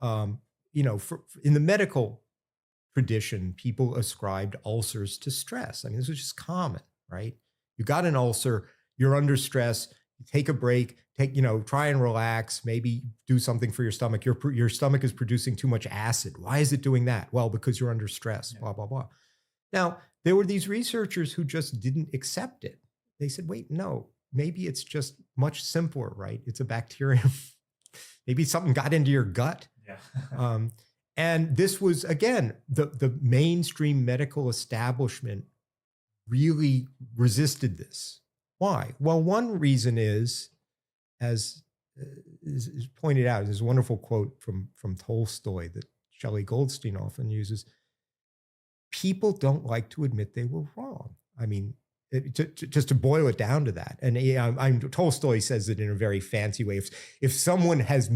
In the medical tradition, people ascribed ulcers to stress. I mean, this was just common, right? You got an ulcer, you're under stress, you take a break, try and relax, maybe do something for your stomach. Your stomach is producing too much acid. Why is it doing that? Well, because you're under stress, blah, blah, blah. Now, there were these researchers who just didn't accept it. They said, wait, no, maybe it's just much simpler, right? It's a bacterium. Maybe something got into your gut. Yeah. And this was, again, the mainstream medical establishment really resisted this. Why? Well, one reason is, as is pointed out, there's a wonderful quote from Tolstoy that Shelley Goldstein often uses. People don't like to admit they were wrong. I mean, just to boil it down to that. And Tolstoy says it in a very fancy way. If someone has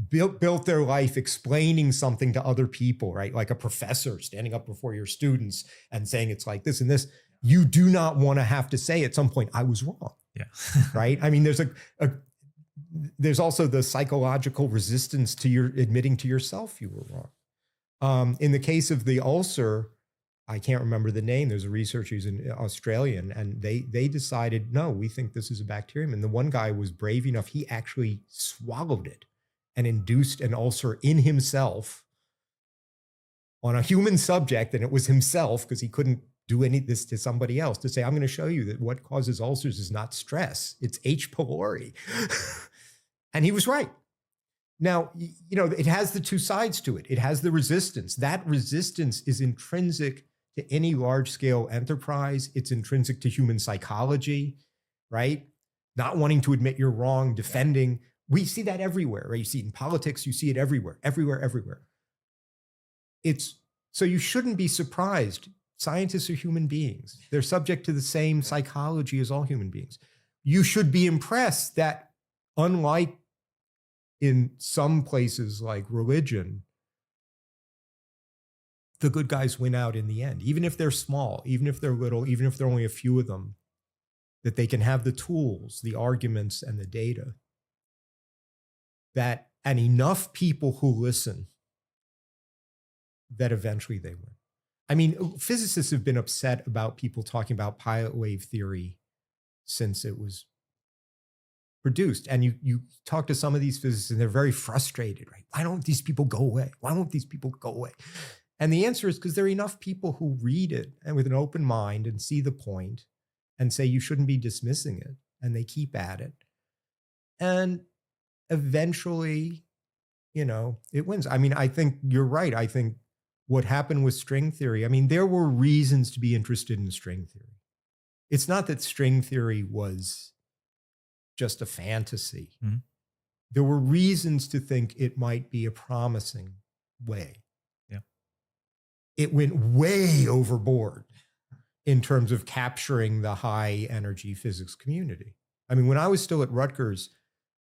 built their life explaining something to other people, right? Like a professor standing up before your students and saying it's like this and this, you do not want to have to say at some point, I was wrong. Yeah. Right? I mean, there's also the psychological resistance to your admitting to yourself you were wrong. In the case of the ulcer, I can't remember the name. There's a researcher who's an Australian, and they decided, no, we think this is a bacterium. And the one guy was brave enough. He actually swallowed it and induced an ulcer in himself on a human subject. And it was himself, because he couldn't do any of this to somebody else, to say, I'm going to show you that what causes ulcers is not stress. It's H. pylori. And he was right. Now, it has the two sides to it. It has the resistance. That resistance is intrinsic to any large-scale enterprise. It's intrinsic to human psychology, right? Not wanting to admit you're wrong, defending. We see that everywhere, right? You see it in politics. You see it everywhere, everywhere. So you shouldn't be surprised. Scientists are human beings. They're subject to the same psychology as all human beings. You should be impressed that, unlike in some places like religion, the good guys win out in the end, even if they're small, even if they're little, even if there are only a few of them, that they can have the tools, the arguments, and the data, and enough people who listen, that eventually they win. I mean, physicists have been upset about people talking about pilot wave theory since it was produced. And you talk to some of these physicists and they're very frustrated, right? Why don't these people go away? Why won't these people go away? And the answer is because there are enough people who read it and with an open mind and see the point and say you shouldn't be dismissing it. And they keep at it. And eventually, it wins. I mean, I think you're right. I think what happened with string theory, I mean, there were reasons to be interested in string theory. It's not that string theory was just a fantasy. Mm-hmm. There were reasons to think it might be a promising way. Yeah. It went way overboard in terms of capturing the high energy physics community. I mean, when I was still at Rutgers,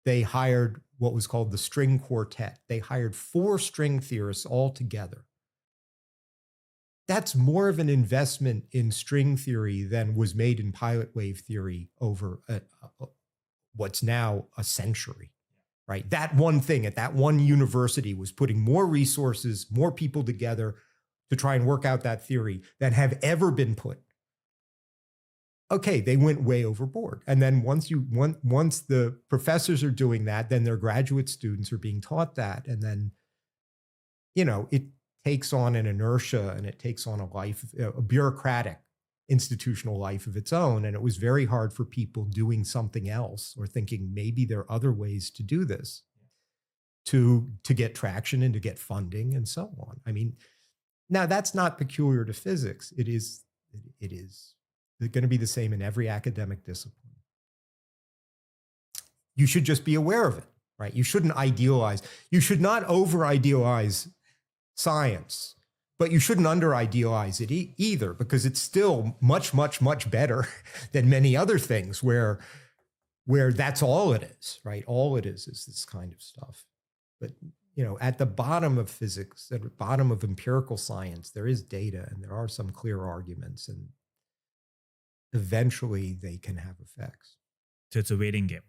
they hired what was called the string quartet. They hired 4 string theorists all together. That's more of an investment in string theory than was made in pilot wave theory over what's now a century, right? That one thing at that one university was putting more resources, more people together to try and work out that theory than have ever been put. Okay, they went way overboard. And then once the professors are doing that, then their graduate students are being taught that. And then, it takes on an inertia and it takes on a bureaucratic institutional life of its own. And it was very hard for people doing something else or thinking maybe there are other ways to do this to get traction and to get funding and so on. I mean, now that's not peculiar to physics. It is going to be the same in every academic discipline. You should just be aware of it, right? You shouldn't idealize. You should not over-idealize science. But you shouldn't under-idealize it either, because it's still much, much, much better than many other things where that's all it is, right? All it is this kind of stuff. But, at the bottom of physics, at the bottom of empirical science, there is data and there are some clear arguments, and eventually they can have effects. So it's a waiting game.